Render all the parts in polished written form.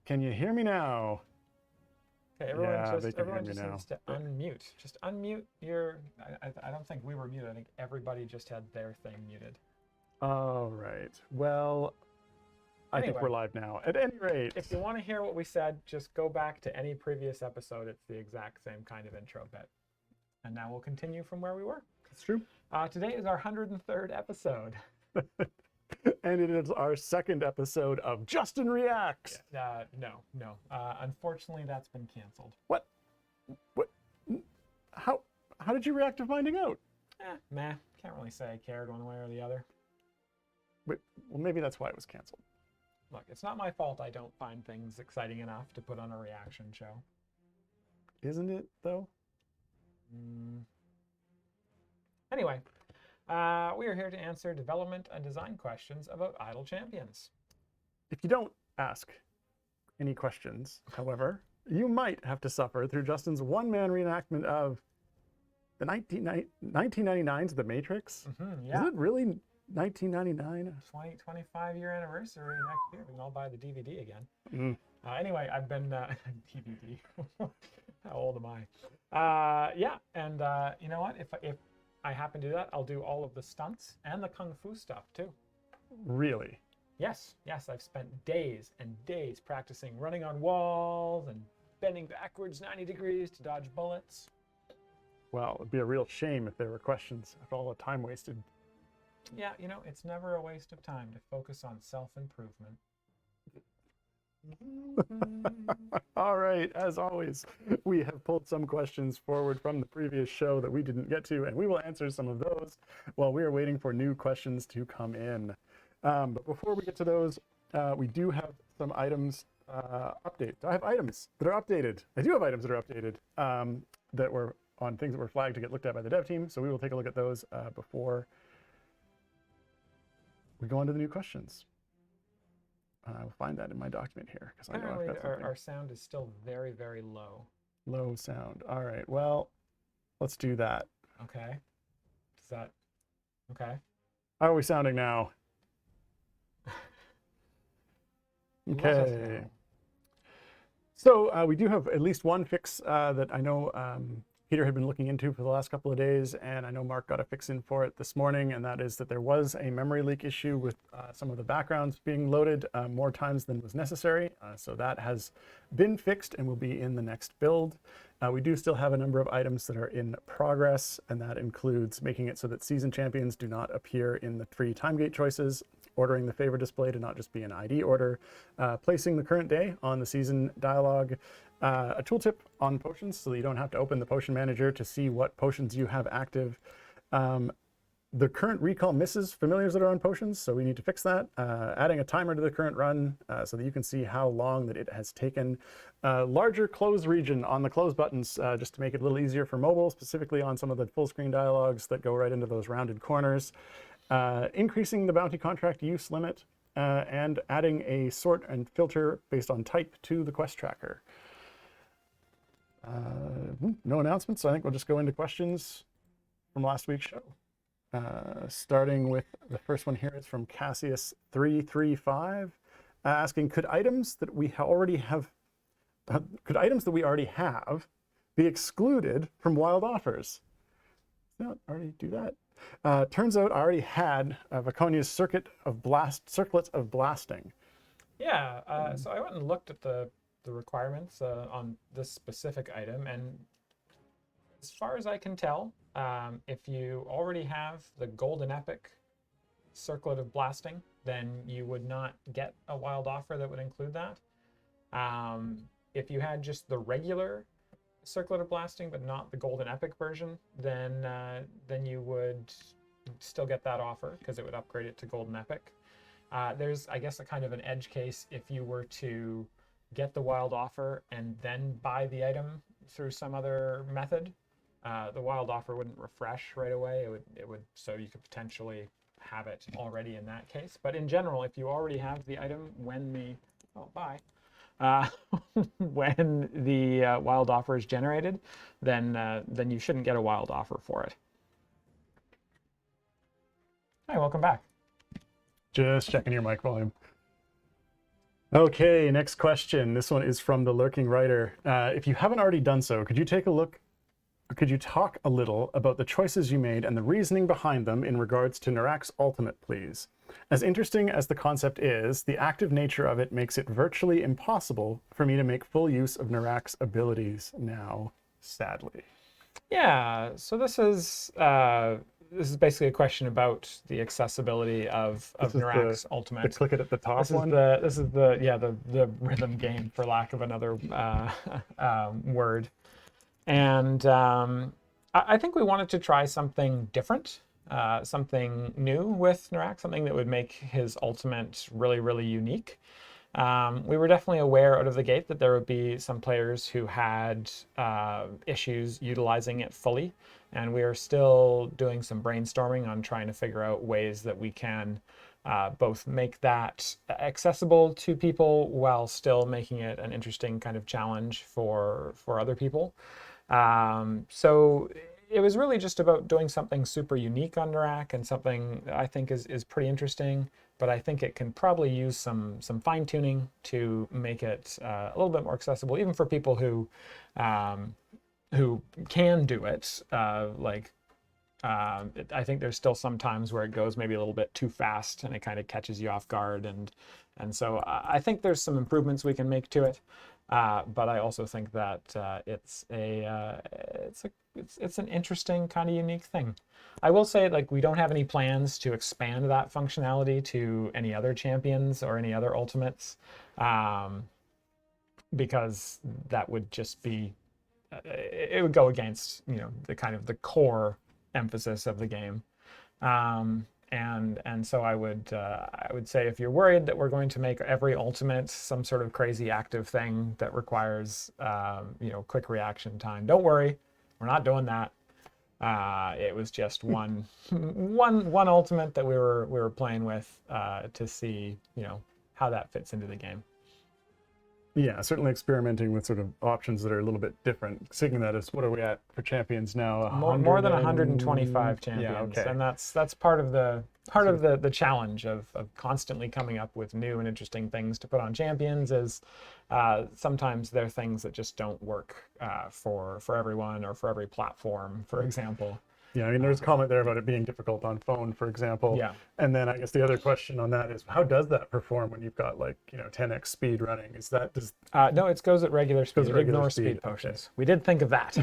Can you hear me now? Okay, Yeah, they can hear everyone me just now. needs to unmute. Just unmute your. I don't think we were muted. I think everybody just had their thing muted. All right. Well, I think Anyway, we're live now. At any rate, if you want to hear what we said, just go back to any previous episode. It's the exact same kind of intro bit. And now we'll continue from where we were. it's true. Today is our 103rd episode. And it is our second episode of Justin Reacts. No. Unfortunately, that's been canceled. What? What? How did you react to finding out? Meh. Can't really say I cared one way or the other. Wait, well, maybe that's why it was canceled. Look, it's not my fault I don't find things exciting enough to put on a reaction show. Isn't it, though? Anyway, we are here to answer development and design questions about Idle Champions. If you don't ask any questions, however, you might have to suffer through Justin's one-man reenactment of the 1999's The Matrix. Yeah. Is it really 1999? 25-year anniversary next year. We can all buy the DVD again. Mm. Anyway, I've been DVD. How old am I? Yeah, and you know what? If I happen to do that, I'll do all of the stunts and the kung fu stuff too. Really? Yes. I've spent days and days practicing running on walls and bending backwards 90 degrees to dodge bullets. Well, it'd be a real shame if there were questions after all the time wasted. Yeah, you know, it's never a waste of time to focus on self-improvement. All right, as always, we have pulled some questions forward from the previous show that we didn't get to, and we will answer some of those while we are waiting for new questions to come in. But before we get to those, we do have some items update. I have items that are updated. I do have items that are updated that were on things that were flagged to get looked at by the dev team, so we will take a look at those before we go on to the new questions. I will find that in my document here because I know I've got something. Our sound is still very, very low. Low sound. All right. Well, let's do that. Okay. Is that okay? How are we sounding now? Let us Okay. know. So we do have at least one fix that I know Peter had been looking into for the last couple of days, and I know Mark got a fix in for it this morning, and that is that there was a memory leak issue with some of the backgrounds being loaded more times than was necessary. So that has been fixed and will be in the next build. We do still have a number of items that are in progress, and that includes making it so that season champions do not appear in the 3 time gate choices, ordering the favor display to not just be an ID order, placing the current day on the season dialogue, a tooltip on potions so that you don't have to open the potion manager to see what potions you have active. The current recall misses familiars that are on potions, so we need to fix that. Adding a timer to the current run so that you can see how long that it has taken. Larger close region on the close buttons just to make it a little easier for mobile, specifically on some of the full screen dialogues that go right into those rounded corners. Increasing the bounty contract use limit, and adding a sort and filter based on type to the quest tracker. No announcements, so I think we'll just go into questions from last week's show. Starting with the first one here is from Cassius335, asking, could items that we already have be excluded from wild offers? No, already do that. Turns out I already had Vaconia's circlets of blasting. Yeah, so I went and looked at the requirements on this specific item, and as far as I can tell, if you already have the Golden Epic Circlet of Blasting, then you would not get a wild offer that would include that. If you had just the regular Circlet of Blasting, but not the Golden Epic version, then you would still get that offer because it would upgrade it to Golden Epic. There's, I guess, a kind of an edge case if you were to get the wild offer and then buy the item through some other method. The wild offer wouldn't refresh right away. It would, so you could potentially have it already in that case. But in general, if you already have the item when the when the wild offer is generated, then you shouldn't get a wild offer for it. Hi, welcome back. Just checking your mic volume. Okay, next question. This one is from the Lurking Writer. If you haven't already done so, could you talk a little about the choices you made and the reasoning behind them in regards to Narak's ultimate, please? As interesting as the concept is, the active nature of it makes it virtually impossible for me to make full use of Narak's abilities now, sadly. Yeah, so this is basically a question about the accessibility of This is Narak's the ultimate. click it at the top This is one. the rhythm game, for lack of another word. And I think we wanted to try something different, something new with Narak, something that would make his ultimate really, really unique. We were definitely aware out of the gate that there would be some players who had issues utilizing it fully, and we are still doing some brainstorming on trying to figure out ways that we can both make that accessible to people while still making it an interesting kind of challenge for other people. So it was really just about doing something super unique on Narak and something I think is pretty interesting, but I think it can probably use some fine tuning to make it a little bit more accessible, even for people who can do it. I think there's still some times where it goes maybe a little bit too fast and it kind of catches you off guard, and so I think there's some improvements we can make to it. But I also think that it's an interesting kind of unique thing. I will say, like, we don't have any plans to expand that functionality to any other champions or any other ultimates, because that would just be it would go against the kind of the core emphasis of the game. And so I would say, if you're worried that we're going to make every ultimate some sort of crazy active thing that requires quick reaction time, don't worry, we're not doing that. It was just one ultimate that we were playing with to see how that fits into the game. Yeah, certainly experimenting with sort of options that are a little bit different. Seeing that as, what are we at for champions now? More than 125 champions, yeah, okay. and that's part of the challenge of constantly coming up with new and interesting things to put on champions. Is sometimes there are things that just don't work for everyone or for every platform, for example. Yeah, I mean, there's a comment there about it being difficult on phone, for example. Yeah. And then I guess the other question on that is, how does that perform when you've got 10x speed running? No, it goes at regular speed. It ignores speed potions. Okay. We did think of that.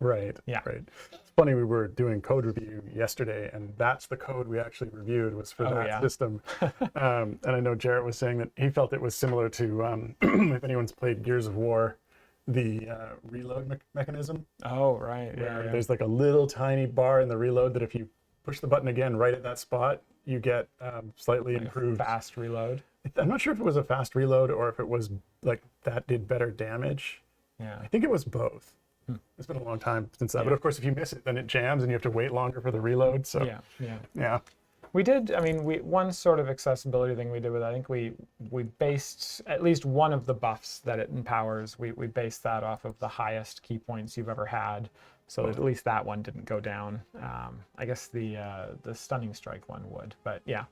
Right. Yeah. Right. It's funny, we were doing code review yesterday, and that's the code we actually reviewed, was for that system. And I know Jarrett was saying that he felt it was similar to, if anyone's played Gears of War, the reload mechanism. Oh, right. Yeah. There's like a little tiny bar in the reload that if you push the button again right at that spot, you get slightly improved fast reload. I'm not sure if it was a fast reload or if it was like that did better damage. Yeah. I think it was both. It's been a long time since that. But of course, if you miss it, then it jams and you have to wait longer for the reload. So yeah. We did. I mean, one sort of accessibility thing we did with it, I think we based at least one of the buffs that it empowers. We based that off of the highest key points you've ever had, so that at least that one didn't go down. I guess the stunning strike one would, but yeah,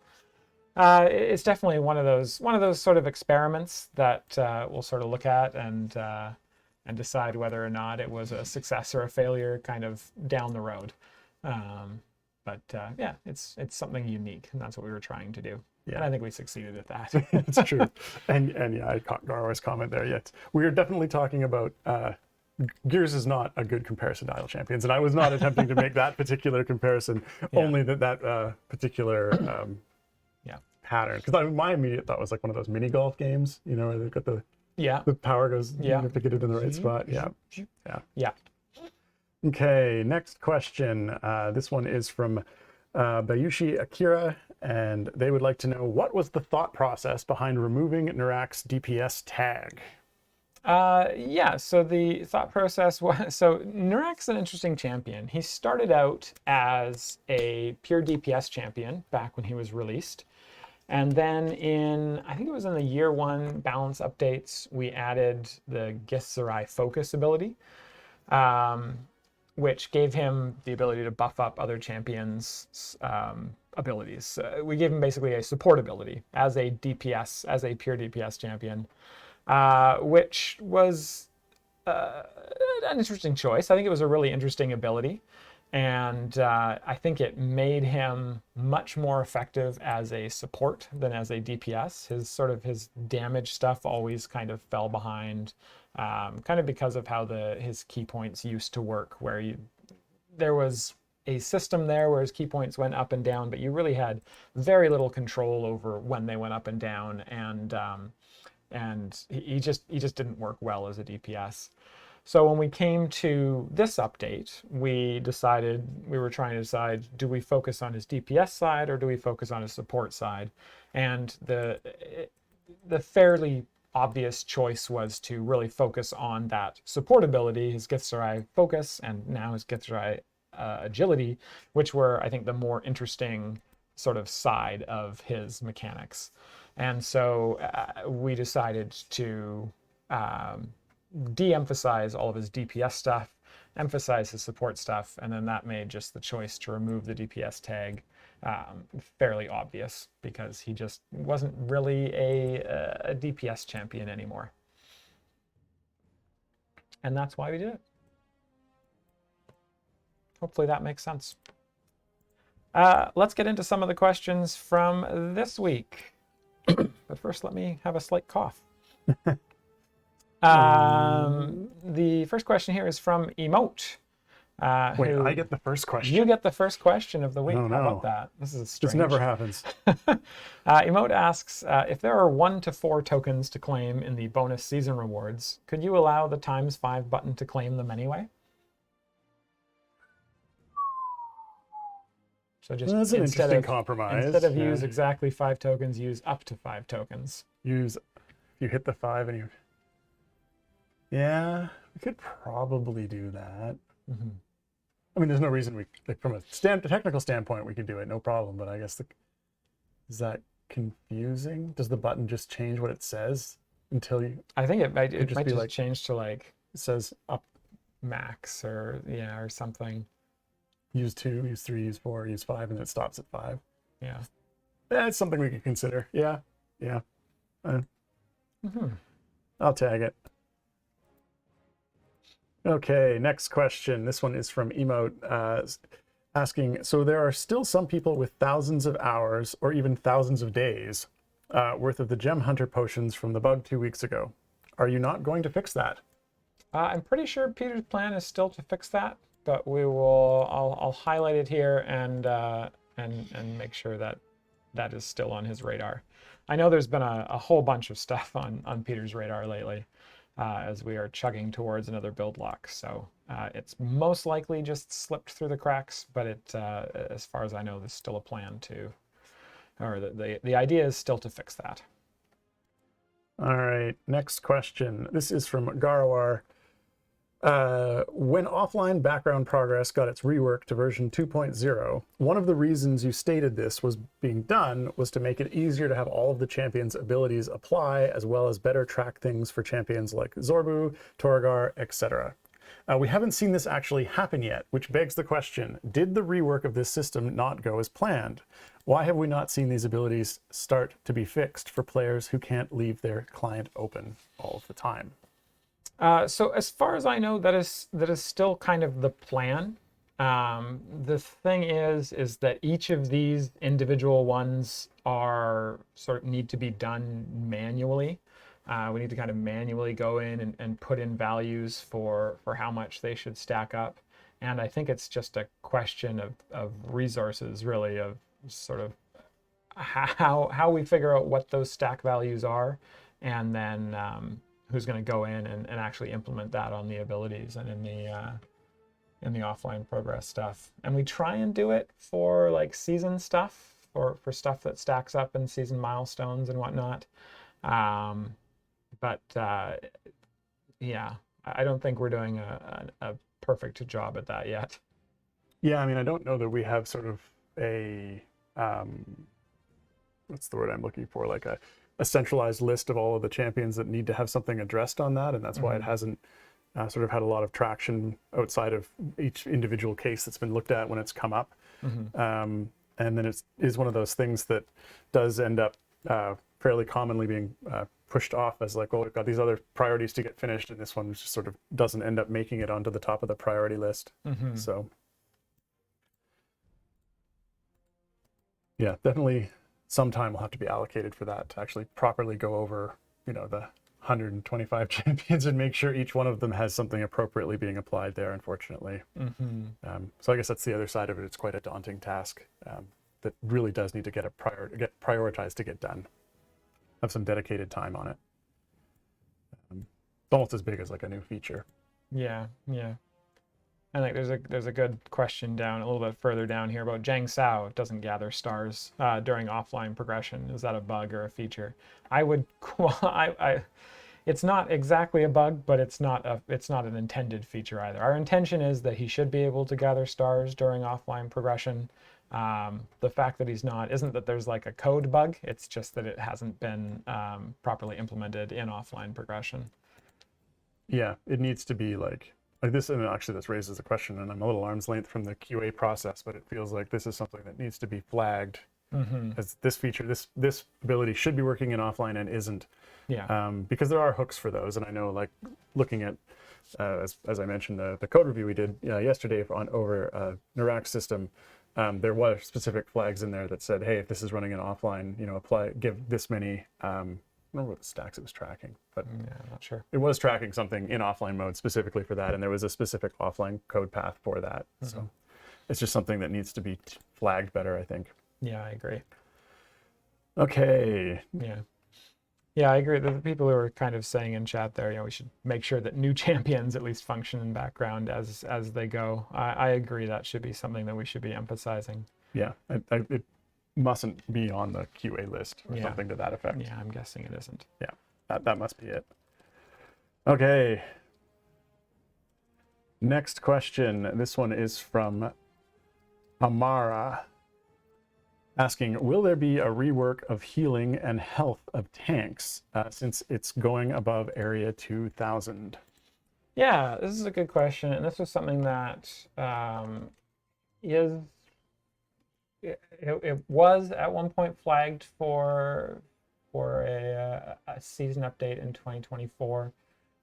it's definitely one of those sort of experiments that we'll sort of look at and decide whether or not it was a success or a failure, kind of down the road. But yeah, it's something unique, and that's what we were trying to do. Yeah. And I think we succeeded at that. It's true. And yeah, I caught Garway's comment there. Yes, we are definitely talking about Gears is not a good comparison to Idle Champions, and I was not attempting to make that particular comparison. Only that particular pattern. Because my immediate thought was like one of those mini golf games, where they've got the power goes. You have to get it in the right spot. Yeah. Okay, next question. This one is from Bayushi Akira, and they would like to know, what was the thought process behind removing Narak's DPS tag? So the thought process was, so Narak's an interesting champion. He started out as a pure DPS champion back when he was released. And then I think it was in the year 1 balance updates, we added the Githzerai focus ability. Which gave him the ability to buff up other champions abilities. We gave him basically a support ability as a DPS, as a pure DPS champion, which was an interesting choice. I think it was a really interesting ability, and I think it made him much more effective as a support than as a DPS. His damage stuff always kind of fell behind, kind of because of how his key points used to work, where there was a system there where his key points went up and down, but you really had very little control over when they went up and down, and he just didn't work well as a DPS. So when we came to this update, we were trying to decide, do we focus on his DPS side or do we focus on his support side? And the fairly obvious choice was to really focus on that support ability, his Githzerai focus, and now his Githzerai agility, which were, I think, the more interesting sort of side of his mechanics. And so we decided to de-emphasize all of his DPS stuff, emphasize his support stuff, and then that made just the choice to remove the DPS tag fairly obvious, because he just wasn't really a DPS champion anymore. And that's why we did it. Hopefully that makes sense. Let's get into some of the questions from this week. But first, let me have a slight cough. The first question here is from Emote. Wait, I get the first question. You get the first question of the week. Oh, no. How about that? This is strange. This never happens. Emote asks, if there are 1 to 4 tokens to claim in the bonus season rewards, could you allow the ×5 button to claim them anyway? So just That's an interesting compromise. Instead of use exactly 5 tokens, use up to 5 tokens. If you hit the 5 and you... Yeah, we could probably do that. Mm-hmm. I mean, there's no reason from a technical standpoint, we could do it, no problem. But I guess is that confusing? Does the button just change what it says until you? I think it might be just like, change to like it says up, max or something. Use 2, use 3, use 4, use 5, and then it stops at 5. Yeah, that's something we could consider. Yeah. I'll tag it. Okay, next question. This one is from Emote asking, so there are still some people with thousands of hours or even thousands of days worth of the Gem Hunter potions from the bug 2 weeks ago. Are you not going to fix that? I'm pretty sure Peter's plan is still to fix that, but I'll highlight it here and make sure that is still on his radar. I know there's been a whole bunch of stuff on Peter's radar lately. As we are chugging towards another build lock. So it's most likely just slipped through the cracks, but as far as I know, there's still a plan the idea is still to fix that. All right, next question. This is from Garwar. When offline background progress got its rework to version 2.0, one of the reasons you stated this was being done was to make it easier to have all of the champions' abilities apply, as well as better track things for champions like Zorbu, Torgar, etc. We haven't seen this actually happen yet, which begs the question, did the rework of this system not go as planned? Why have we not seen these abilities start to be fixed for players who can't leave their client open all of the time? So as far as I know, that is still kind of the plan. The thing is that each of these individual ones need to be done manually. We need to kind of manually go in and put in values for how much they should stack up. And I think it's just a question of resources, really, of sort of how we figure out what those stack values are, and then who's going to go in and actually implement that on the abilities and in the offline progress stuff. And we try and do it for like season stuff, or for stuff that stacks up in season milestones and whatnot. But yeah, I don't think we're doing a perfect job at that yet. Yeah, I mean, I don't know that we have sort of a, what's the word I'm looking for? Like a centralized list of all of the champions that need to have something addressed on that. And that's why it hasn't sort of had a lot of traction outside of each individual case that's been looked at when it's come up. And and then it is one of those things that does end up fairly commonly being pushed off as like, well, we've got these other priorities to get finished, and this one just sort of doesn't end up making it onto the top of the priority list. So yeah, definitely some time will have to be allocated for that to actually properly go over, you know, the 125 champions and make sure each one of them has something appropriately being applied there, unfortunately. So I guess that's the other side of it. It's quite a daunting task that really does need to get prioritized to get done. Have some dedicated time on it. It's almost as big as like a new feature. Yeah. And like there's a good question down a little bit further down here about Zhang Sao doesn't gather stars during offline progression. Is that a bug or a feature? I would it's not exactly a bug, but it's not an intended feature either. Our intention is that he should be able to gather stars during offline progression. The fact that he's not isn't that there's like a code bug. It's just that it hasn't been properly implemented in offline progression. Yeah, it needs to be like this, and actually this raises a question, and I'm a little arm's length from the QA process, but it feels like this is something that needs to be flagged as this feature, this ability should be working in offline and isn't. Yeah. Because there are hooks for those, and I know, like, looking at as I mentioned, the code review we did yesterday over Narak's system, there were specific flags in there that said, hey, if this is running in offline, you know, give this many. I don't remember what the stacks it was tracking, but yeah, I'm not sure. It was tracking something in offline mode specifically for that, and there was a specific offline code path for that. So it's just something that needs to be flagged better, I think. Yeah, I agree. Okay. Yeah, I agree. The people who are kind of saying in chat there, you know, we should make sure that new champions at least function in background as they go. I agree that should be something that we should be emphasizing. Yeah, it mustn't be on the QA list or something to that effect. Yeah, I'm guessing it isn't. Yeah, that must be it. Okay. Next question. This one is from Amara, asking, will there be a rework of healing and health of tanks since it's going above area 2000? Yeah, this is a good question, and this was something that it was at one point flagged for a season update in 2024.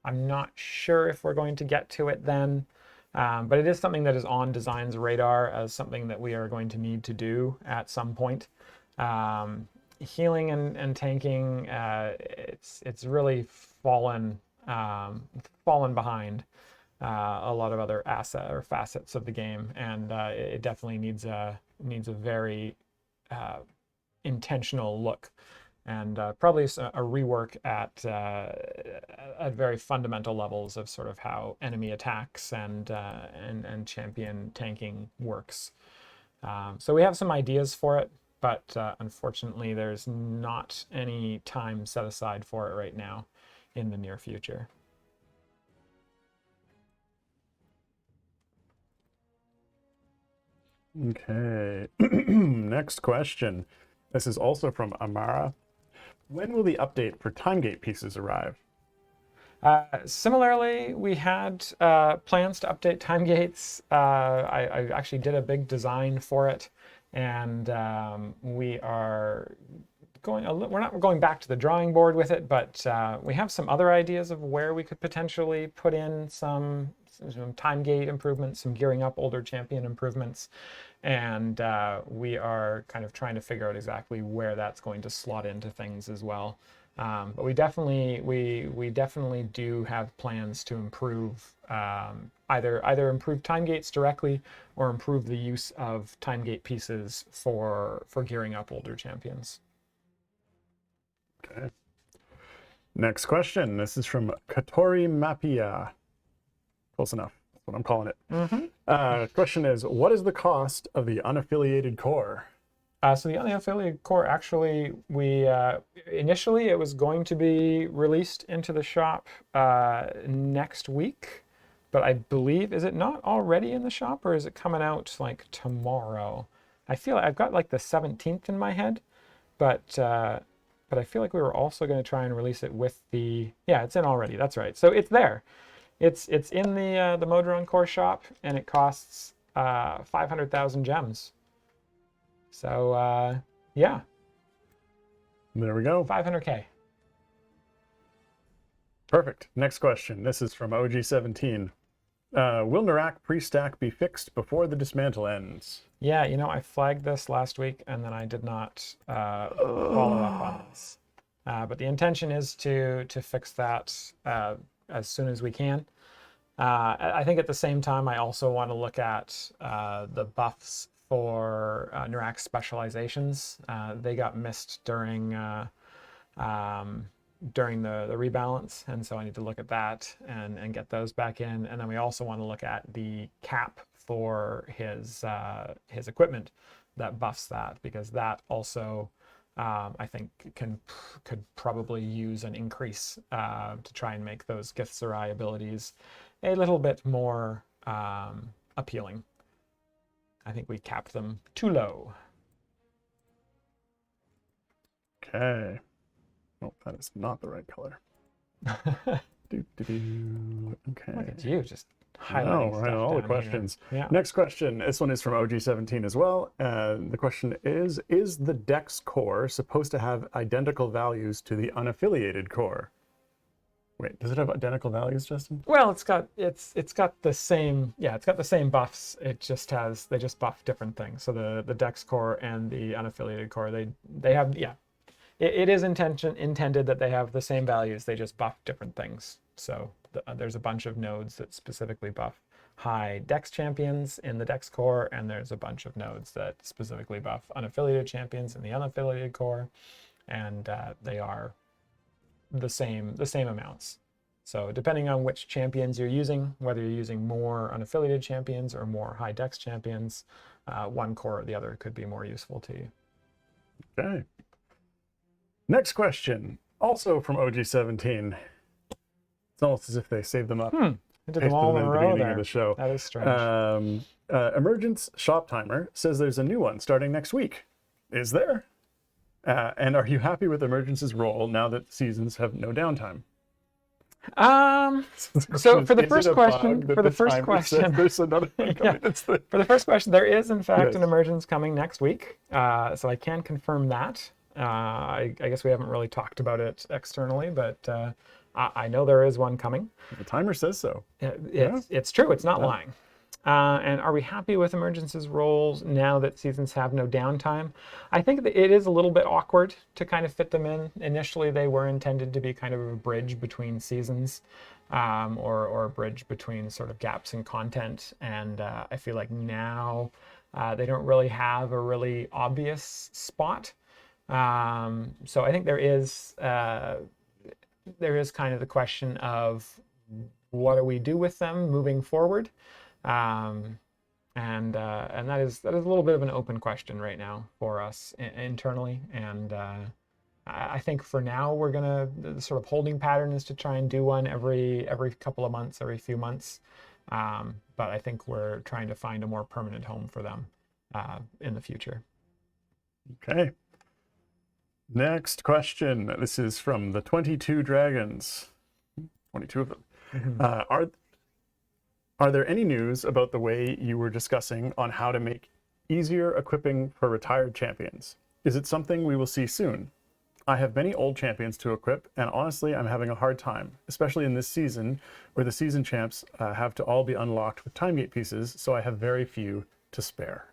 I'm not sure if we're going to get to it then, but it is something that is on design's radar as something that we are going to need to do at some point. Healing and tanking, it's really fallen behind a lot of other asset or facets of the game, and it definitely needs a very intentional look, and probably a rework at very fundamental levels of sort of how enemy attacks and champion tanking works. So we have some ideas for it, but unfortunately there's not any time set aside for it right now in the near future. Okay. Next question. This is also from Amara. When will the update for timegate pieces arrive? Similarly, we had plans to update timegates. I actually did a big design for it, and we are we're not going back to the drawing board with it, but we have some other ideas of where we could potentially put in some timegate improvements, some gearing up older champion improvements, and we are kind of trying to figure out exactly where that's going to slot into things as well. But we definitely do have plans to improve either improve timegates directly or improve the use of timegate pieces for gearing up older champions. Okay. Next question. This is from Katori Mapia. Close enough. That's what I'm calling it. Question is, what is the cost of the unaffiliated core? So the unaffiliated core, actually, we initially it was going to be released into the shop next week, but I believe, is it not already in the shop, or is it coming out like tomorrow? I feel like I've got like the 17th in my head, but I feel like we were also going to try and release it with the, yeah, it's in already. That's right. So it's there. It's in the Modron core shop, and it costs 500,000 gems. So yeah, There we go. 500K. Perfect. Next question. This is from OG17. Will Narak pre-stack be fixed before the dismantle ends? Yeah, I flagged this last week and then I did not follow up on this. But the intention is to fix that as soon as we can. I think at the same time, I also want to look at the buffs for Narak's specializations. They got missed during the rebalance, and so I need to look at that and get those back in. And then we also want to look at the cap for his equipment that buffs that, because that also I think could probably use an increase to try and make those Githzerai abilities a little bit more appealing. I think we capped them too low. Okay. Oh, that is not the right color. Okay. Look at you, just I know, highlighting right? stuff All the down here. questions. Yeah. Next question. This one is from OG17 as well. The question is the Dex core supposed to have identical values to the unaffiliated core? Wait, does it have identical values, Justin? Well, it's got the same, yeah, it's got the same buffs. They just buff different things. So the Dex core and the unaffiliated core, they have, yeah. It is intended that they have the same values. They just buff different things. So there's a bunch of nodes that specifically buff high Dex champions in the Dex core, and there's a bunch of nodes that specifically buff unaffiliated champions in the unaffiliated core, and they are the same amounts. So depending on which champions you're using, whether you're using more unaffiliated champions or more high Dex champions, one core or the other could be more useful to you. Okay. Next question, also from OG17. It's almost as if they saved them up. I did them all in a row there. Of the show. That is strange. Emergence Shop Timer says there's a new one starting next week. Is there? And are you happy with Emergence's role now that seasons have no downtime? So for the first question, there's another one coming. Yeah. For the first question, there is in fact an Emergence coming next week. So I can confirm that. I guess we haven't really talked about it externally, but I know there is one coming. The timer says so. It's true. It's not lying. And are we happy with Emergence's roles now that seasons have no downtime? I think that it is a little bit awkward to kind of fit them in. Initially, they were intended to be kind of a bridge between seasons, or a bridge between sort of gaps in content. And I feel like now they don't really have a really obvious spot. So I think there is kind of the question of what do we do with them moving forward, and that is a little bit of an open question right now for us internally. And I think for now the sort of holding pattern is to try and do one every couple of months, every few months. But I think we're trying to find a more permanent home for them in the future. Okay. Next question. This is from the 22 Dragons. 22 of them. Mm-hmm. Are there any news about the way you were discussing on how to make easier equipping for retired champions? Is it something we will see soon? I have many old champions to equip, and honestly, I'm having a hard time, especially in this season where the season champs have to all be unlocked with time gate pieces, so I have very few to spare.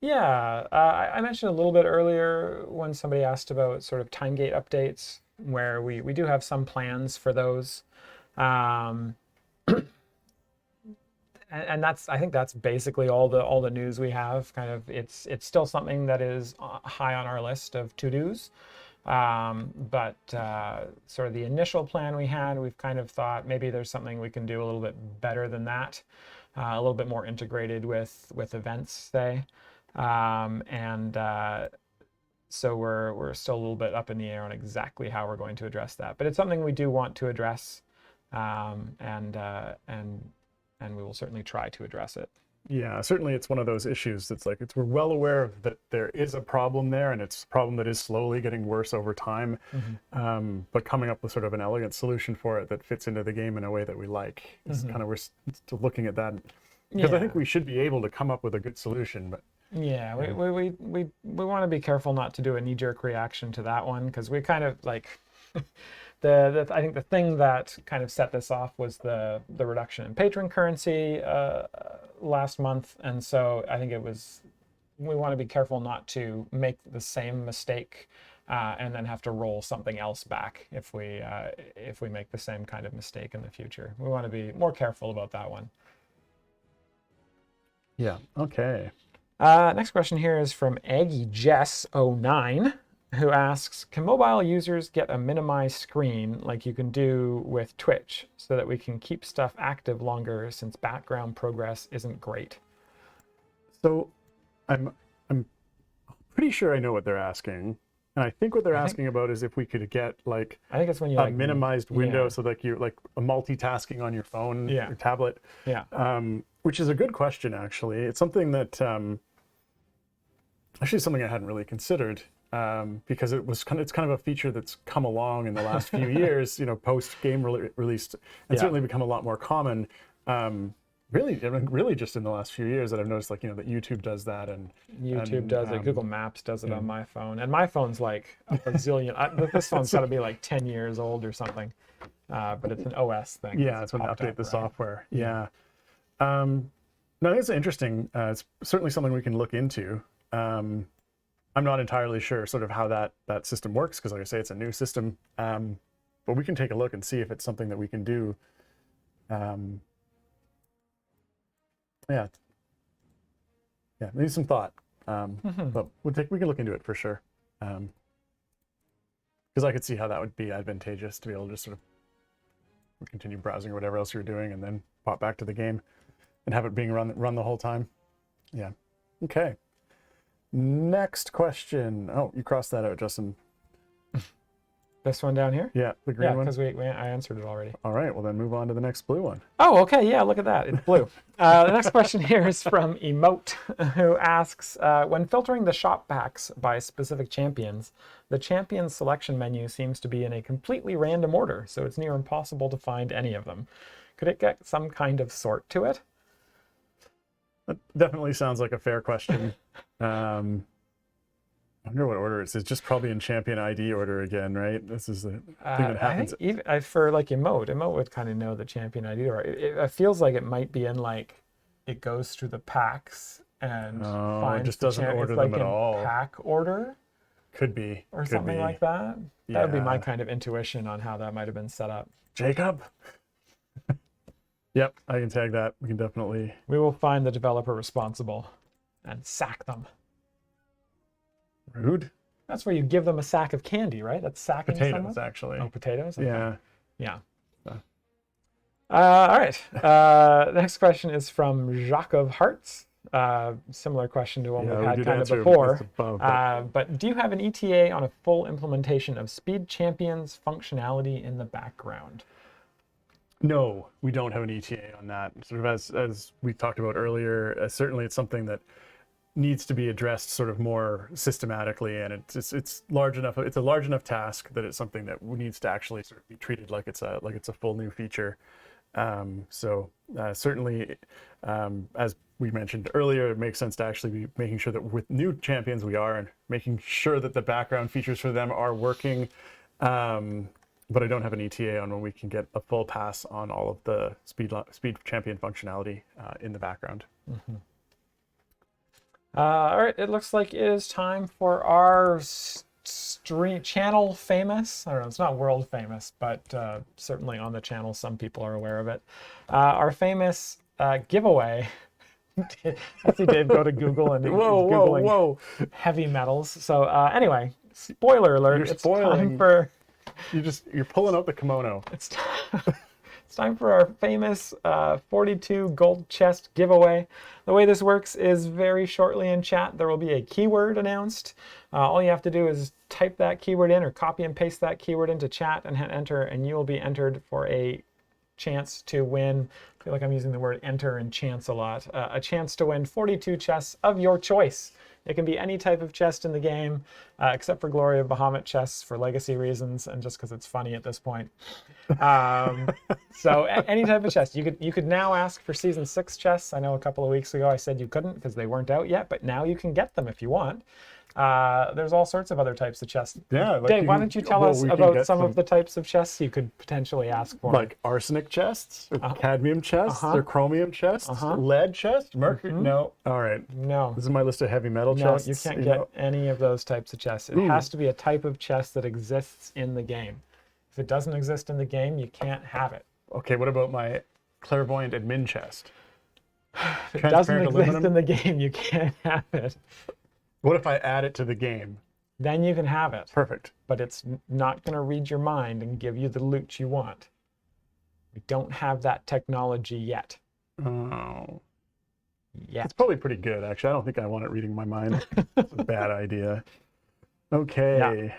Yeah, I mentioned a little bit earlier when somebody asked about sort of time gate updates, where we do have some plans for those. And I think that's basically all the news we have. Kind of, it's still something that is high on our list of to-dos. But sort of the initial plan we had, we've kind of thought maybe there's something we can do a little bit better than that, a little bit more integrated with events, say. So we're still a little bit up in the air on exactly how we're going to address that. But it's something we do want to address, and we will certainly try to address it. Yeah, certainly it's one of those issues that's like, we're well aware that there is a problem there, and it's a problem that is slowly getting worse over time. Mm-hmm. But coming up with sort of an elegant solution for it that fits into the game in a way that we like is kind of, we're still looking at that. Because I think we should be able to come up with a good solution, but Yeah, we want to be careful not to do a knee-jerk reaction to that one, because we kind of like I think the thing that kind of set this off was the reduction in patron currency last month, and so I think we want to be careful not to make the same mistake and then have to roll something else back if we make the same kind of mistake in the future. We want to be more careful about that one. Yeah. Okay. Next question here is from Aggie Jess 09, who asks, can mobile users get a minimized screen like you can do with Twitch so that we can keep stuff active longer since background progress isn't great? So I'm pretty sure I know what they're asking. And I think what they're asking about is if we could get like I think it's when you a minimized window, yeah. so like you're like a multitasking on your phone or tablet. Yeah. Which is a good question, actually. It's something that actually something I hadn't really considered because it's kind of a feature that's come along in the last few years, post game release, and certainly become a lot more common. Really just in the last few years that I've noticed, like, that YouTube does that, and YouTube does it. Google Maps does it on my phone, and my phone's like a bazillion. This phone's got to be like 10 years old or something, but it's an OS thing. Yeah, it's when they update the software. Yeah. No, I think it's interesting. It's certainly something we can look into. I'm not entirely sure sort of how that system works because, like I say, it's a new system. But we can take a look and see if it's something that we can do. Yeah, maybe some thought. But we can look into it for sure. Because I could see how that would be advantageous to be able to just sort of continue browsing or whatever else you're doing, and then pop back to the game and have it being run the whole time. Yeah. Okay. Next question. Oh, you crossed that out, Justin. This one down here? Yeah, the green one. Yeah, because I answered it already. All right, well then move on to the next blue one. Oh, okay, yeah, look at that, it's blue. The next question here is from Emote, who asks, when filtering the shop packs by specific champions, the champion selection menu seems to be in a completely random order, so it's near impossible to find any of them. Could it get some kind of sort to it? That definitely sounds like a fair question. I wonder what order it's just probably in champion ID order again, right? This is the thing that happens. I think even, for like Emote would kind of know the champion ID order. It feels like it might be in like, it goes through the packs and finds it just doesn't order them at all. Pack order. Could be. Or something like that. Yeah. That would be my kind of intuition on how that might have been set up. Jacob? Yep, I can tag that. We can definitely. We will find the developer responsible and sack them. Rude. That's where you give them a sack of candy, right? That's sacking potatoes, someone? Actually. Oh, potatoes? Okay. Yeah. Yeah. All right. The next question is from Jacques of Hearts. Similar question to one we've had kind of before. But do you have an ETA on a full implementation of Speed Champions functionality in the background? No, we don't have an ETA on that. Sort of as we talked about earlier, certainly it's something that needs to be addressed sort of more systematically, and it's large enough. It's a large enough task that it's something that needs to actually sort of be treated like it's a full new feature. Certainly, as we mentioned earlier, it makes sense to actually be making sure that with new champions we are and making sure that the background features for them are working. But I don't have an ETA on when we can get a full pass on all of the speed champion functionality in the background. Mm-hmm. All right, it looks like it is time for our channel famous. I don't know, it's not world famous, but certainly on the channel, some people are aware of it. Our famous giveaway. I see Dave go to Google and Googling heavy metals. So anyway, spoiler alert. You're it's spoiling. Time for. You're pulling out the kimono. It's time for our famous 42 gold chest giveaway. The way this works is very shortly in chat, there will be a keyword announced. All you have to do is type that keyword in or copy and paste that keyword into chat and hit enter, and you will be entered for a chance to win. I feel like I'm using the word enter and chance a lot. A chance to win 42 chests of your choice. It can be any type of chest in the game, except for Glory of Bahamut chests for legacy reasons and just because it's funny at this point. So any type of chest. You could now ask for Season 6 chests. I know a couple of weeks ago I said you couldn't because they weren't out yet, but now you can get them if you want. There's all sorts of other types of chests. Yeah. Like Dave, why don't you tell us about some of the types of chests you could potentially ask for? Like arsenic chests, or cadmium chests, or chromium chests, lead chests, mercury. No. All right. No. This is my list of heavy metal No, chests. you can't get any of those types of chests. It has to be a type of chest that exists in the game. If it doesn't exist in the game, you can't have it. Okay, what about my clairvoyant admin chest? If it doesn't exist in the game, you can't have it. What if I add it to the game? Then you can have it. Perfect. But it's not going to read your mind and give you the loot you want. We don't have that technology yet. Oh. Yet. It's probably pretty good, actually. I don't think I want it reading my mind. It's a bad idea. Okay.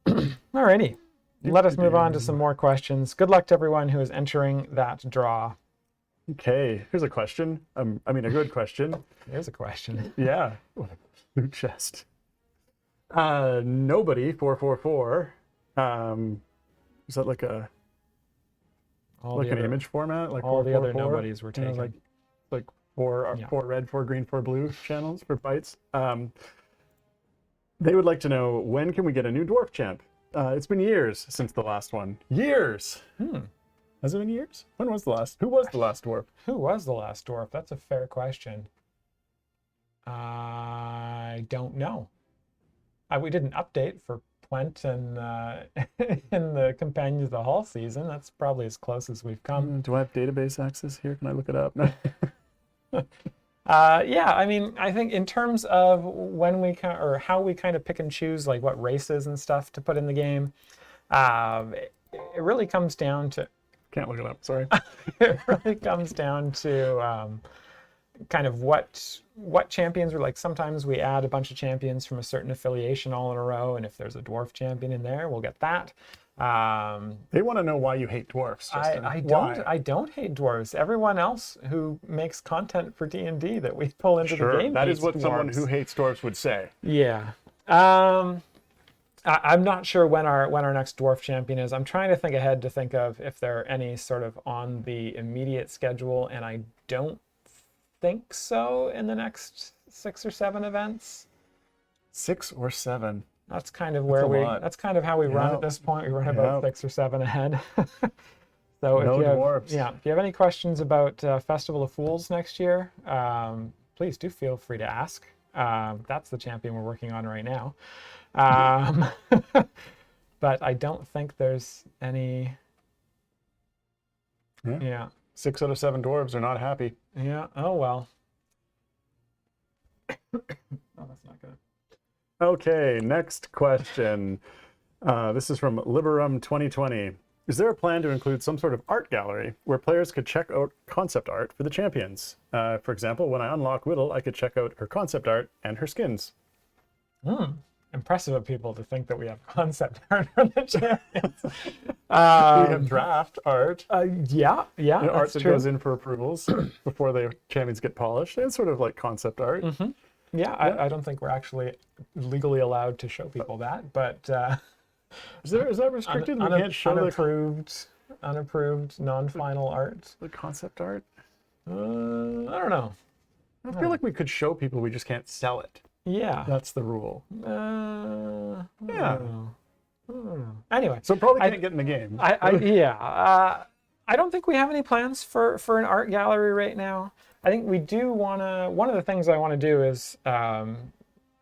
Yeah. Alrighty. Let us move on to some more questions. Good luck to everyone who is entering that draw. Okay, here's a question. I mean, a good question. Here's a question. Yeah. Loot chest. Nobody 444. Is that like an image format? Like all the other 444? nobodies were taken. Like four red, 4 green, 4 blue channels for bytes. They would like to know, when can we get a new dwarf champ? It's been years since the last one. Years. Has it been years? When was the last? Who was the last dwarf? Who was the last dwarf? That's a fair question. I don't know. We did an update for Plent and in the Companions of the Hall season. That's probably as close as we've come. Do I have database access here? Can I look it up? Yeah, I mean, I think in terms of when we or how we kind of pick and choose like what races and stuff to put in the game, it really comes down to. Can't look it up. Sorry. It really comes down to kind of what champions are like. Sometimes we add a bunch of champions from a certain affiliation all in a row, and if there's a dwarf champion in there, we'll get that. They want to know why you hate dwarfs. I don't hate dwarves. Everyone else who makes content for D&D that we pull into the game. That is what dwarves. Someone who hates dwarves would say. Yeah. I'm not sure when our next dwarf champion is. I'm trying to think ahead to think of if there are any sort of on the immediate schedule, and I don't think so in the next 6 or 7 events. 6 or 7. That's kind of where that's kind of how we run at this point. We run about 6 or 7 ahead. So if you have any questions about Festival of Fools next year, please do feel free to ask. That's the champion we're working on right now. But I don't think there's any. Yeah. 6 out of 7 dwarves are not happy. Yeah. Oh well. Oh, that's not good. Okay, next question. This is from Liberum 2020. Is there a plan to include some sort of art gallery where players could check out concept art for the champions? For example, when I unlock Whittle, I could check out her concept art and her skins. Impressive of people to think that we have concept art for the champions. We have draft art. Yeah, art that goes in for approvals before the champions get polished. It's sort of like concept art. Yeah, I don't think we're actually legally allowed to show people that, but is that restricted? We can't show unapproved, non-final art. The concept art? I don't know. I feel like we could show people, we just can't sell it. Yeah. That's the rule. Yeah. Anyway. So probably can't get in the game. I don't think we have any plans for an art gallery right now. I think we do want to, one of the things I want to do is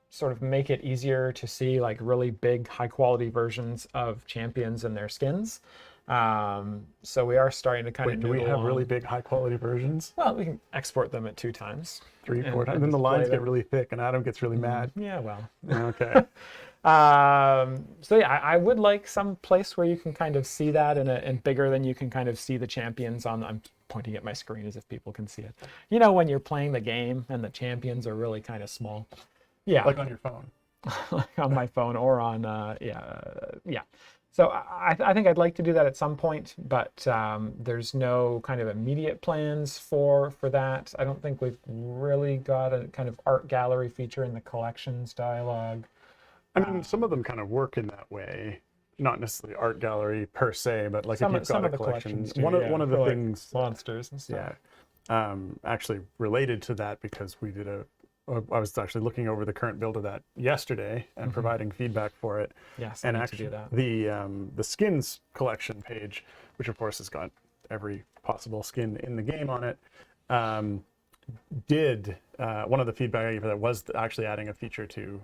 sort of make it easier to see like really big high quality versions of champions and their skins. So we are starting to kind of do we have really big high quality versions? Well, we can export them at 2 times. 3, 4 times. And then the lines get really thick and Adam gets really mad. Yeah, well. Okay. So yeah, I would like some place where you can kind of see that and bigger than you can kind of see the champions on. I'm pointing at my screen as if people can see it. You know, when you're playing the game and the champions are really kind of small. Yeah. Like on your phone. Like on my phone or on, So I think I'd like to do that at some point, but there's no kind of immediate plans for that. I don't think we've really got a kind of art gallery feature in the collections dialogue. I mean, some of them kind of work in that way. Not necessarily art gallery per se, but like if you've Some got a of the collection, collections do, one of the for like things, monsters and stuff. yeah, actually related to that because we did I was actually looking over the current build of that yesterday and providing feedback for it. Yes, I And need actually, to do that. the skins collection page, which of course has got every possible skin in the game on it, did one of the feedback I gave for that was actually adding a feature to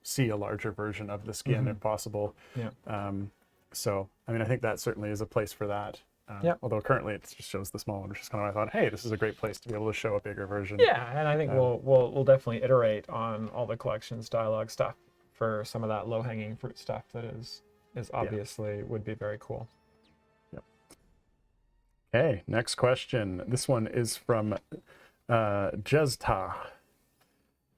see a larger version of the skin if possible. Yeah. So, I mean, I think that certainly is a place for that. Yep. Although currently it just shows the small one, which is kind of why I thought, hey, this is a great place to be able to show a bigger version. Yeah, and I think we'll definitely iterate on all the collections dialogue stuff for some of that low hanging fruit stuff that is obviously would be very cool. Yep. Okay, next question. This one is from Jezta.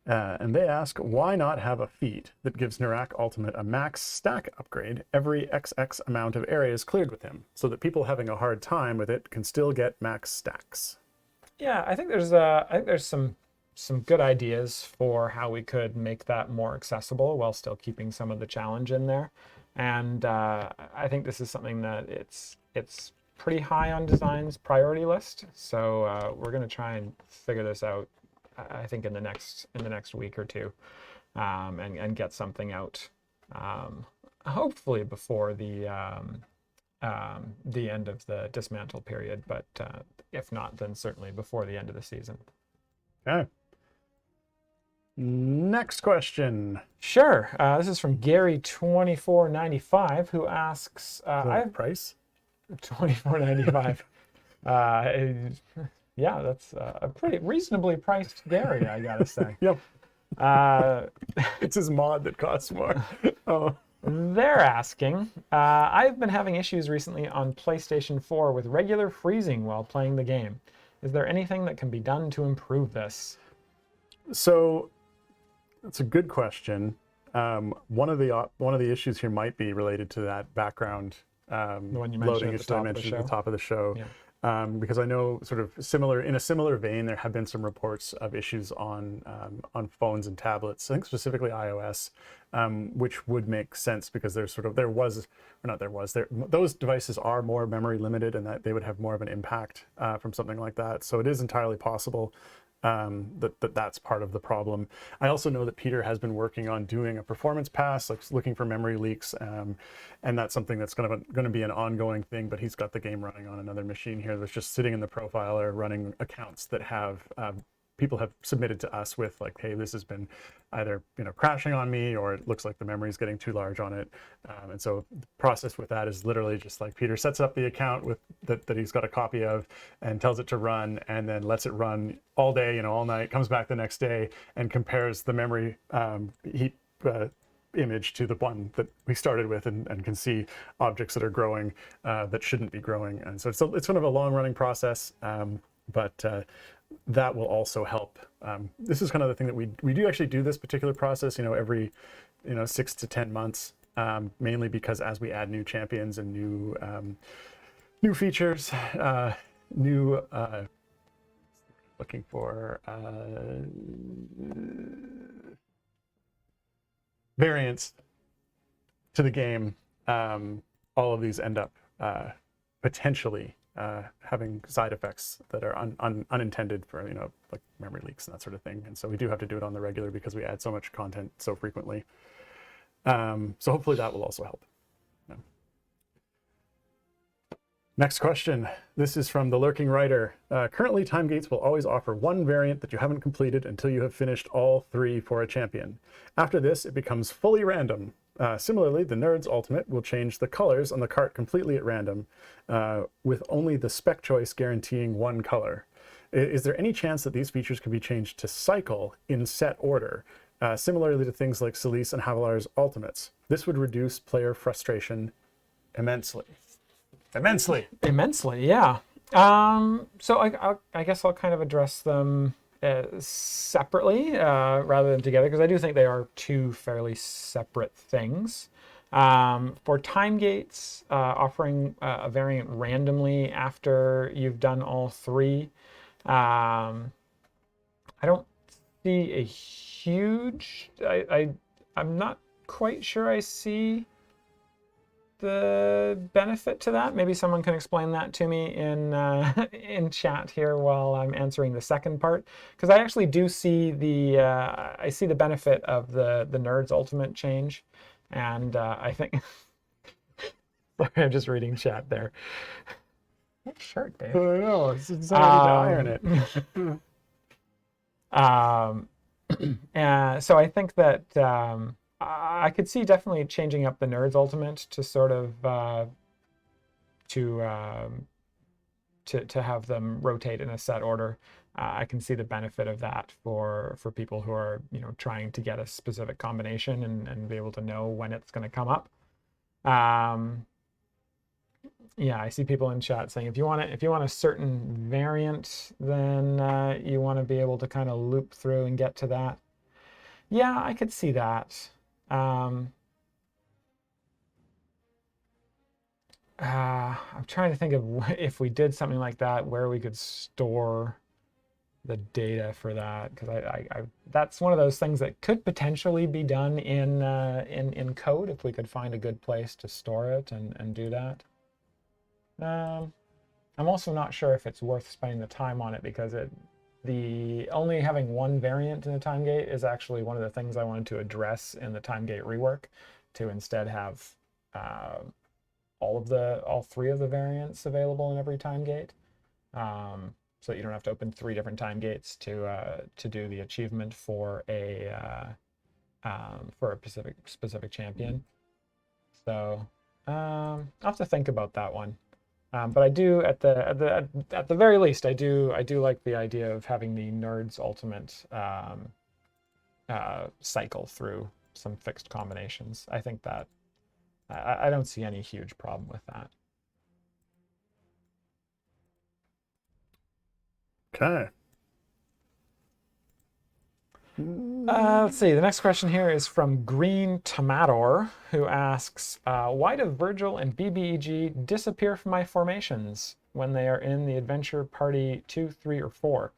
And they ask, why not have a feat that gives Narak Ultimate a max stack upgrade every XX amount of areas cleared with him, so that people having a hard time with it can still get max stacks? Yeah, I think there's some good ideas for how we could make that more accessible while still keeping some of the challenge in there. And I think this is something that it's pretty high on design's priority list. So we're going to try and figure this out, I think in the next week or two, and get something out, hopefully before the end of the dismantle period, but if not, then certainly before the end of the season. Okay. Next question. Sure. This is from Gary2495, who asks, I have price 24.95. Yeah, that's a pretty reasonably priced Gary, I gotta say. Yep. It's his mod that costs more. Oh. They're asking, I've been having issues recently on PlayStation 4 with regular freezing while playing the game. Is there anything that can be done to improve this? So that's a good question. One of the issues here might be related to that background The one you loading mentioned issue that I mentioned at the top of the show. Yeah. Because I know, sort of in a similar vein, there have been some reports of issues on phones and tablets. I think specifically iOS, which would make sense because those devices are more memory limited, and that they would have more of an impact from something like that. So it is entirely possible that's part of the problem. I also know that Peter has been working on doing a performance pass, like looking for memory leaks, and that's something that's going to be an ongoing thing. But he's got the game running on another machine here that's just sitting in the profiler, running accounts that have people have submitted to us with, like, hey, this has been either crashing on me, or it looks like the memory is getting too large on it. And so the process with that is literally just like Peter sets up the account with that he's got a copy of and tells it to run, and then lets it run all day, all night, comes back the next day and compares the memory heap image to the one that we started with, and can see objects that are growing that shouldn't be growing. And so it's sort of a long running process, but that will also help. This is kind of the thing that we do actually do this particular process, every 6 to 10 months, mainly because as we add new champions and new features, looking for variants to the game, all of these end up potentially having side effects that are unintended for like memory leaks and that sort of thing. And so we do have to do it on the regular because we add so much content so frequently. So hopefully that will also help. Next question. This is from the Lurking Writer. Currently, time gates will always offer one variant that you haven't completed until you have finished all 3 for a champion. After this, it becomes fully random. Similarly, the Nerd's Ultimate will change the colors on the cart completely at random, with only the spec choice guaranteeing one color. Is there any chance that these features can be changed to cycle in set order, similarly to things like Celise and Havilar's Ultimates? This would reduce player frustration immensely. Immensely, yeah. So I guess I'll kind of address them separately rather than together, because I do think they are two fairly separate things. For time gates, offering a variant randomly after you've done all three, um, I don't see a huge. I'm not quite sure I see the benefit to that. Maybe someone can explain that to me in in chat here while I'm answering the second part, because I actually do see the I see the benefit of the Nerds Ultimate change, and I think. Sorry, I'm just reading chat there. What shirt, Dave? I know. It's I need to iron it. So I think that I could see definitely changing up the Nerds Ultimate to sort of to have them rotate in a set order. I can see the benefit of that for people who are trying to get a specific combination and be able to know when it's going to come up. Yeah, I see people in chat saying if you want a certain variant, then you want to be able to kind of loop through and get to that. Yeah, I could see that. I'm trying to think of if we did something like that, where we could store the data for that, because I that's one of those things that could potentially be done in code if we could find a good place to store it and do that. I'm also not sure if it's worth spending the time on it, because the only having one variant in the time gate is actually one of the things I wanted to address in the time gate rework, to instead have all three of the variants available in every time gate, so that you don't have to open 3 different time gates to do the achievement for a specific champion. So I'll have to think about that one. But I do, at the very least, I do like the idea of having the Nerds Ultimate cycle through some fixed combinations. I think that I don't see any huge problem with that. Okay. Let's see. The next question here is from Green Tomator, who asks, why do Virgil and BBEG disappear from my formations when they are in the adventure party 2, 3, or 4?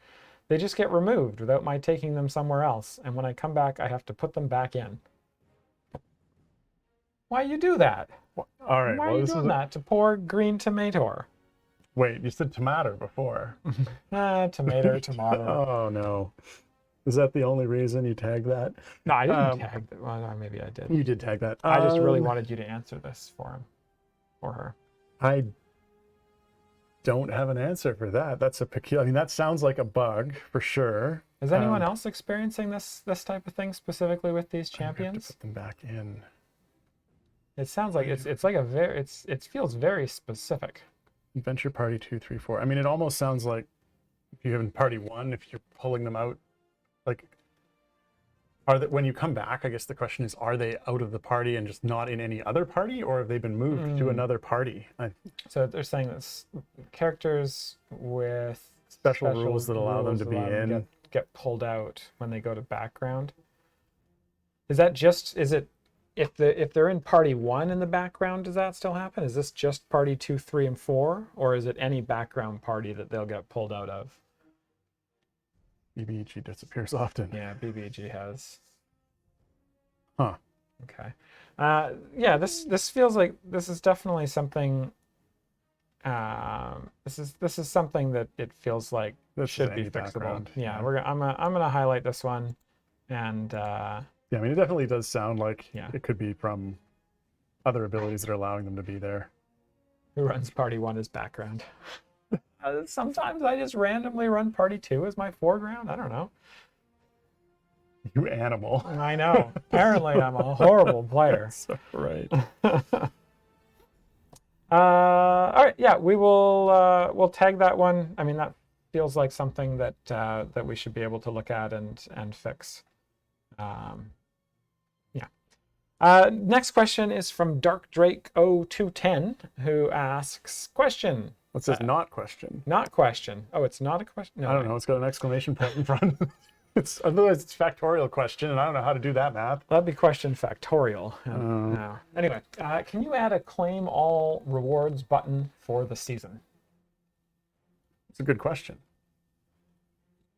They just get removed without my taking them somewhere else, and when I come back, I have to put them back in. Why you do that? All right. Why are you doing that to poor Green Tomator? Wait, you said tomato before. Tomato. Oh no. Is that the only reason you tagged that? No, I didn't tag that. Well, maybe I did. You did tag that. I just really wanted you to answer this for him or her. I don't have an answer for that. That's a peculiar. I mean, that sounds like a bug for sure. Is anyone else experiencing this type of thing specifically with these champions? I have to put them back in. It sounds like it's like it feels very specific. Adventure party 2, 3, 4. I mean, it almost sounds like if you have in party 1, if you're pulling them out, like, when you come back, I guess the question is, are they out of the party and just not in any other party, or have they been moved to another party? So they're saying that characters with special rules that allow them to be in get pulled out when they go to background. Is it if they're in party 1 in the background, does that still happen? Is this just party 2, 3, and 4, or is it any background party that they'll get pulled out of? BBG disappears often. Yeah, BBG has. Huh. Okay. Yeah, this feels like this is definitely something. This is something that it feels like This should is be any fixable. background. Yeah, I'm gonna highlight this one, and yeah, I mean, it definitely does sound like Yeah. it could be from other abilities that are allowing them to be there. who runs party 1 as background? Sometimes I just randomly run party 2 as my foreground. I don't know. You animal. I know. Apparently, I'm a horrible player. Right. All right. Yeah, we'll tag that one. I mean, that feels like something that that we should be able to look at and fix. Yeah. Next question is from Dark Drake 0210, who asks, question. What says not question? Not question. Oh, it's not a question? No. I don't know. It's got an exclamation point in front. Otherwise it's factorial question, and I don't know how to do that math. That'd be question factorial. Anyway, can you add a claim all rewards button for the season? It's a good question.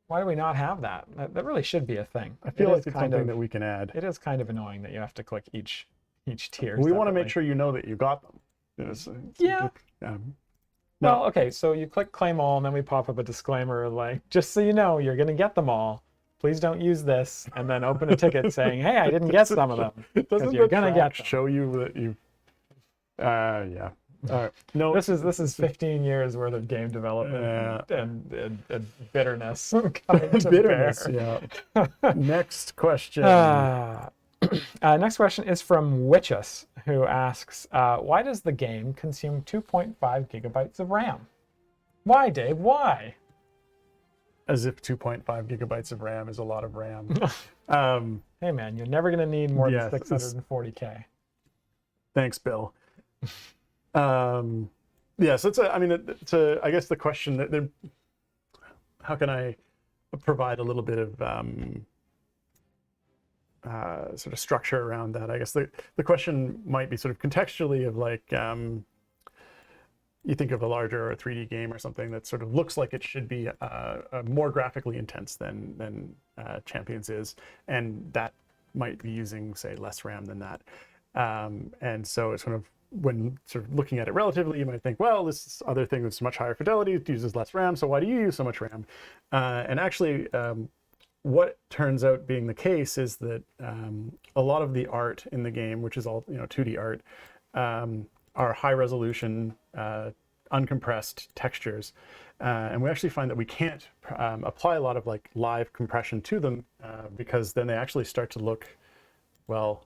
Why do we not have that? That really should be a thing. I feel like it's something that we can add. It is kind of annoying that you have to click each tier. We want to make sure you know that you got them. Yeah. No. Well, okay, so you click claim all, and then we pop up a disclaimer like, just so you know, you're going to get them all. Please don't use this, and then open a ticket saying, hey, I didn't get some of them. Doesn't you're the going to get track them. show you that you... yeah. All right. No, this is 15 years worth of game development and bitterness coming to bitterness. bear. Yeah. Next question. Next question is from Witchus, who asks, why does the game consume 2.5 gigabytes of RAM? Why, Dave? Why? As if 2.5 gigabytes of RAM is a lot of RAM. Hey, man, you're never going to need more than Yes, 640K. Thanks, Bill. Yeah, so I guess the question that how can I provide a little bit of sort of structure around that? I guess the question might be sort of contextually of like, you think of a larger or a 3D game or something that sort of looks like it should be more graphically intense than Champions is, and that might be using, say, less RAM than that. And so it's sort of, when sort of looking at it relatively, you might think, well, this other thing is much higher fidelity, it uses less RAM, so why do you use so much RAM? And actually, what turns out being the case is that a lot of the art in the game, which is all 2D art, are high resolution, uncompressed textures, and we actually find that we can't apply a lot of like live compression to them because then they actually start to look, well,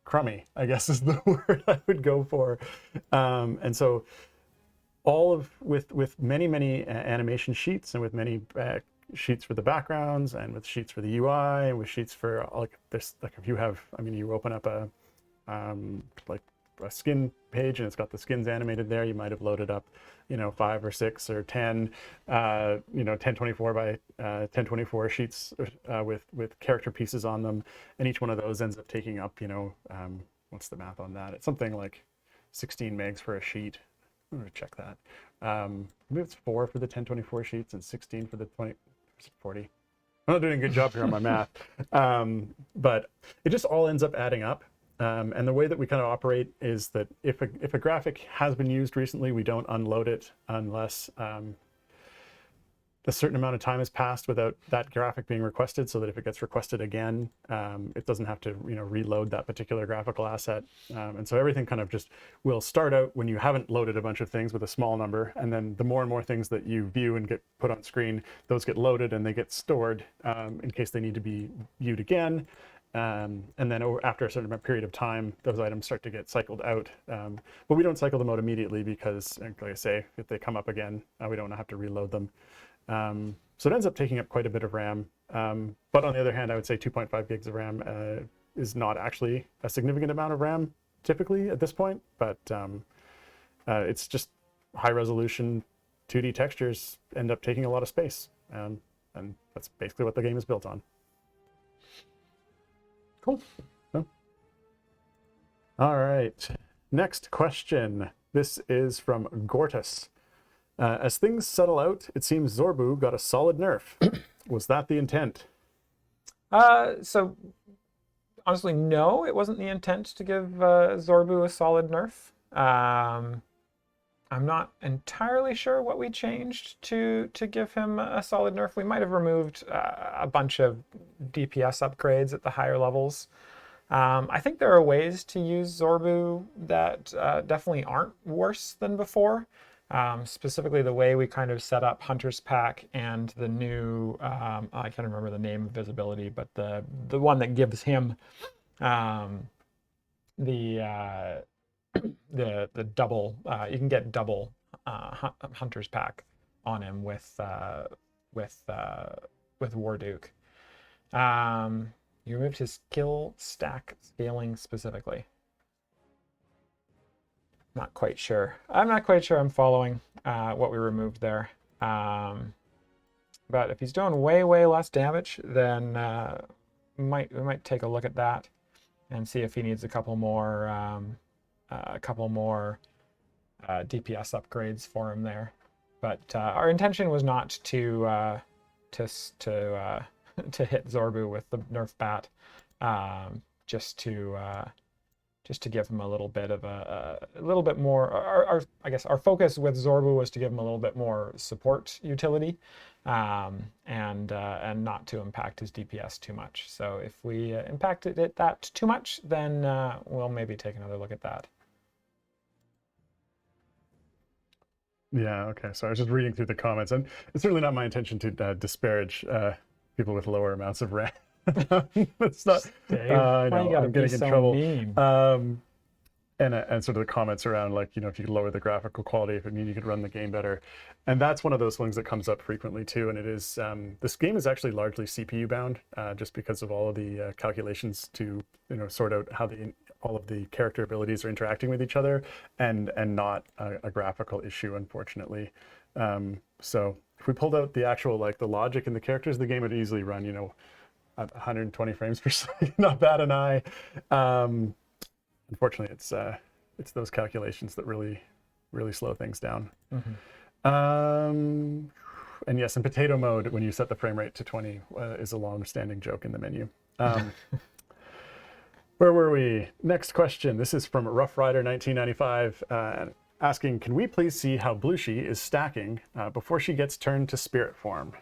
crummy, I guess is the word I would go for. And so with many animation sheets, and with many sheets for the backgrounds, and with sheets for the UI, and with sheets for like this, like if you have, you open up a like a skin page and it's got the skins animated there, you might have loaded up 5 or 6 or 10 1024 by 1024 sheets with character pieces on them, and each one of those ends up taking up what's the math on that? It's something like 16 megs for a sheet. I'm gonna check that. Maybe it's 4 for the 1024 sheets and 16 for the 40. I'm not doing a good job here on my math, but it just all ends up adding up. And the way that we kind of operate is that if a graphic has been used recently, we don't unload it unless a certain amount of time has passed without that graphic being requested, so that if it gets requested again, it doesn't have to reload that particular graphical asset. And so everything kind of just will start out when you haven't loaded a bunch of things with a small number, and then the more and more things that you view and get put on screen, those get loaded and they get stored in case they need to be viewed again. And then after a certain period of time, those items start to get cycled out. But we don't cycle them out immediately because, like I say, if they come up again, we don't have to reload them. So it ends up taking up quite a bit of RAM. But on the other hand, I would say 2.5 gigs of RAM is not actually a significant amount of RAM typically at this point, but it's just high resolution 2D textures end up taking a lot of space. And that's basically what the game is built on. Cool. All right. Next question. This is from Gortus. As things settle out, it seems Zorbu got a solid nerf. Was that the intent? So honestly, no, it wasn't the intent to give Zorbu a solid nerf. I'm not entirely sure what we changed to give him a solid nerf. We might have removed a bunch of DPS upgrades at the higher levels. I think there are ways to use Zorbu that definitely aren't worse than before. Specifically the way we kind of set up Hunter's Pack and the new, I can't remember the name of visibility, but the one that gives him the double, you can get double Hunter's Pack on him with Warduke. You removed his skill stack scaling specifically. Not quite sure. I'm not quite sure I'm following what we removed there. But if he's doing way less damage, then we might take a look at that and see if he needs a couple more DPS upgrades for him there. But our intention was not to to hit Zorbu with the Nerf bat, just to give him a little bit of a little bit more. I guess our focus with Zorbu was to give him a little bit more support utility, and not to impact his DPS too much. So if we impacted it that too much, then we'll maybe take another look at that. Yeah, okay. So I was just reading through the comments, and it's certainly not my intention to disparage people with lower amounts of RAM. It's not. Dave, I why you know gotta I'm be getting in so trouble. mean? And sort of the comments around, like, if you lower the graphical quality, if it means you could run the game better, and that's one of those things that comes up frequently too. And it is this game is actually largely CPU bound, just because of all of the calculations to sort out how all of the character abilities are interacting with each other, and not a graphical issue, unfortunately. So if we pulled out the actual, like, the logic and the characters, the game would easily run at 120 frames per second, not bad an eye. Unfortunately, it's those calculations that really slow things down. And yes, in potato mode, when you set the frame rate to 20, is a long-standing joke in the menu. Where were we? Next question. This is from Rough Rider 1995, asking, can we please see how Blushi is stacking before she gets turned to spirit form?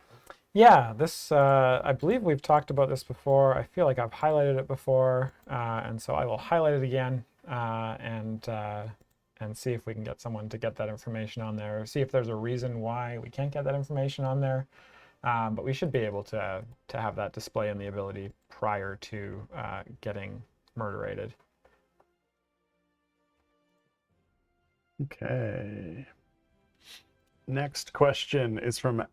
Yeah, this, I believe we've talked about this before. I feel like I've highlighted it before, and so I will highlight it again, and see if we can get someone to get that information on there, see if there's a reason why we can't get that information on there. But we should be able to have that display in the ability prior to getting murderated. Okay. Next question is from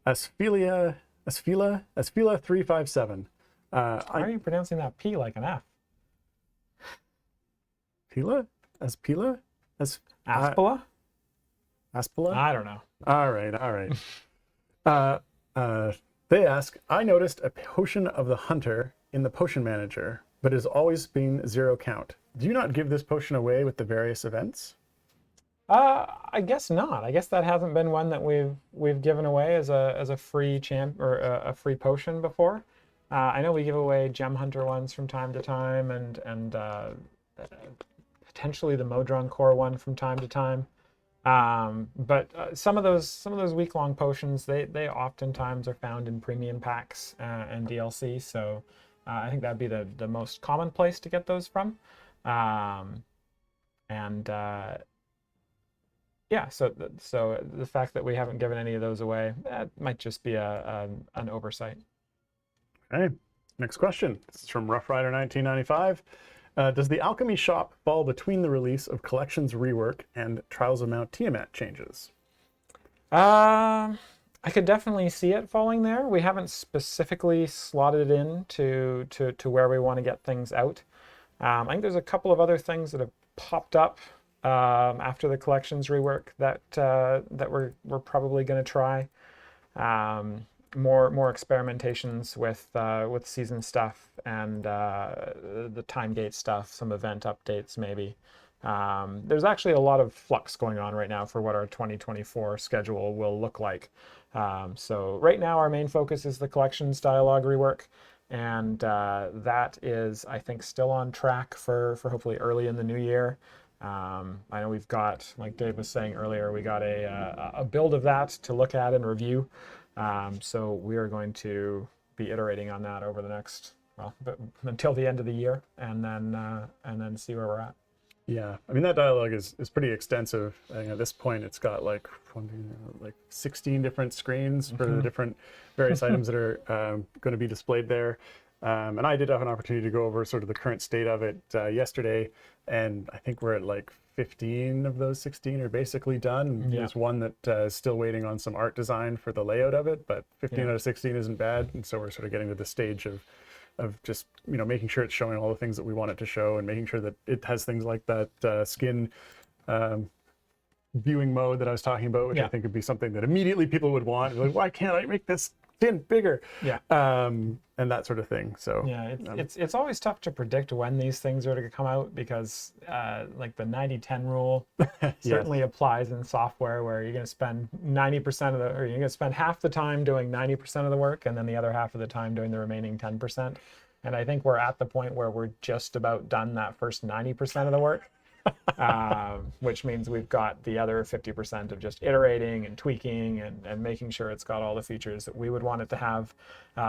Asphila 357. How are you pronouncing that P like an F? Aspila? Aspila? Aspila? I don't know. All right. They ask, I noticed a potion of the hunter in the potion manager, but has always been 0 count. Do you not give this potion away with the various events? I guess not. I guess that hasn't been one that we've given away as a free champ or a free potion before. I know we give away gem hunter ones from time to time, and potentially the Modron core one from time to time. But some of those week-long potions, they oftentimes are found in premium packs and DLC. So I think that'd be the most common place to get those from. Yeah, so the fact that we haven't given any of those away, that might just be an oversight. Okay, next question. This is from Rough Rider 1995. Does the alchemy shop fall between the release of Collections Rework and Trials of Mount Tiamat changes? I could definitely see it falling there. We haven't specifically slotted it in to where we want to get things out. I think there's a couple of other things that have popped up after the Collections Rework that we're probably going to try. More experimentations with season stuff and the time gate stuff, some event updates maybe. There's actually a lot of flux going on right now for what our 2024 schedule will look like. So right now our main focus is the Collections dialogue rework, and that is, I think, still on track for hopefully early in the new year. I know we've got, like Dave was saying earlier, we got a build of that to look at and review. So we are going to be iterating on that over the next, until the end of the year, and then see where we're at. Yeah, I mean, that dialogue is pretty extensive. I think at this point it's got like 16 different screens for the different various items that are going to be displayed there. And I did have an opportunity to go over sort of the current state of it yesterday, and I think we're at like 15 of those 16 are basically done. Yeah. There's one that is still waiting on some art design for the layout of it, but 15 out of 16 isn't bad. And so we're sort of getting to the stage of just making sure it's showing all the things that we want it to show, and making sure that it has things like that skin viewing mode that I was talking about, which I Yeah. think would be something that immediately people would want. Like, why can't I make this tin bigger? Yeah. And that sort of thing. So Yeah, it's always tough to predict when these things are to come out because like the 90-10 rule certainly applies in software where you're going to spend 90% of the, or you're going to spend half the time doing 90% of the work and then the other half of the time doing the remaining 10%. And I think we're at the point where we're just about done that first 90% of the work. Which means we've got the other 50% of just iterating and tweaking and making sure it's got all the features that we would want it to have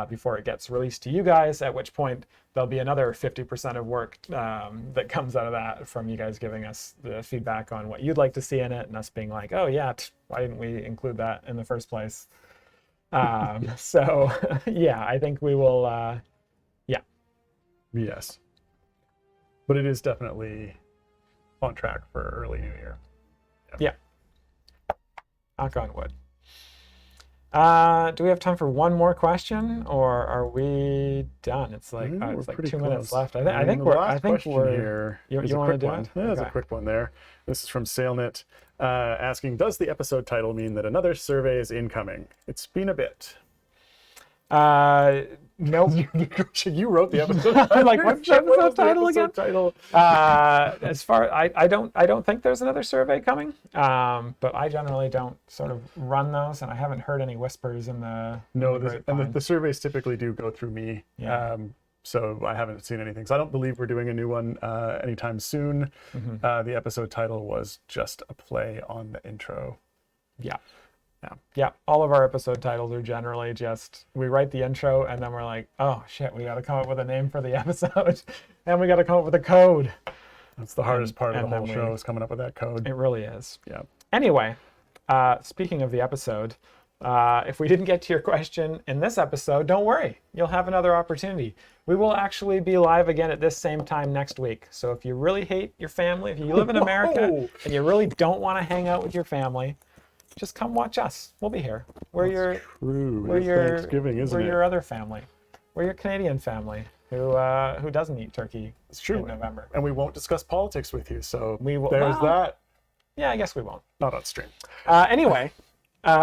before it gets released to you guys, at which point there'll be another 50% of work that comes out of that from you guys giving us the feedback on what you'd like to see in it and us being like, oh yeah, why didn't we include that in the first place? So yeah, I think we will, yeah. Yes. But it is definitely on track for early New Year. Yeah. Knock on wood. Do we have time for one more question, or are we done? It's like it's like 2 minutes left. I think we're here. You want to do one. it? Yeah, there's a quick one there. This is from SailNet, asking, does the episode title mean that another survey is incoming? It's been a bit. Nope. You wrote the episode. I'm like, what's the episode title again? Title? As far I don't think there's another survey coming. But I generally don't sort of run those, and I haven't heard any whispers in the and the surveys typically do go through me. Yeah. So I haven't seen anything. So I don't believe we're doing a new one anytime soon. The episode title was just a play on the intro. Yeah. Yeah, all of our episode titles are generally just, we write the intro and then we're like, oh shit, we got to come up with a name for the episode and we got to come up with a code. That's the hardest part of the whole show, is coming up with that code. It really is. Yeah. Anyway, speaking of the episode, if we didn't get to your question in this episode, don't worry. You'll have another opportunity. We will actually be live again at this same time next week. So if you really hate your family, if you live in America and you really don't want to hang out with your family, just come watch us. We'll be here. We're Thanksgiving, isn't it? We're your other family. We're your Canadian family who doesn't eat turkey. It's true. In November. And we won't discuss politics with you. So there's that. Yeah, I guess we won't. Not on stream. Anyway,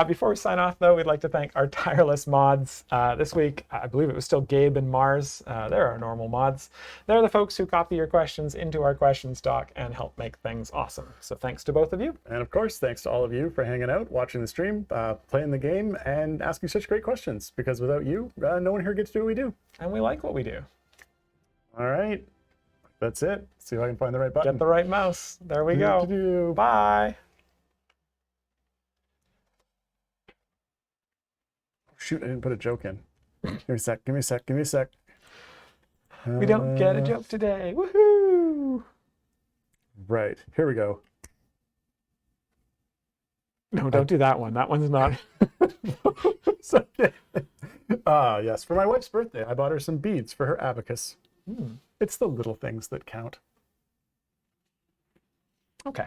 before we sign off, though, we'd like to thank our tireless mods. This week, I believe it was still Gabe and Mars. They're our normal mods. They're the folks who copy your questions into our questions doc and help make things awesome. So thanks to both of you. And of course, thanks to all of you for hanging out, watching the stream, playing the game, and asking such great questions. Because without you, no one here gets to do what we do. And we like what we do. All right. That's it. See if I can find the right button. Get the right mouse. There we go. Bye. Shoot, I didn't put a joke in. Give me a sec. We don't get a joke today. Woohoo! Right, here we go. No, don't do that one. That one's not. Yes, for my wife's birthday, I bought her some beads for her abacus. It's the little things that count. Okay.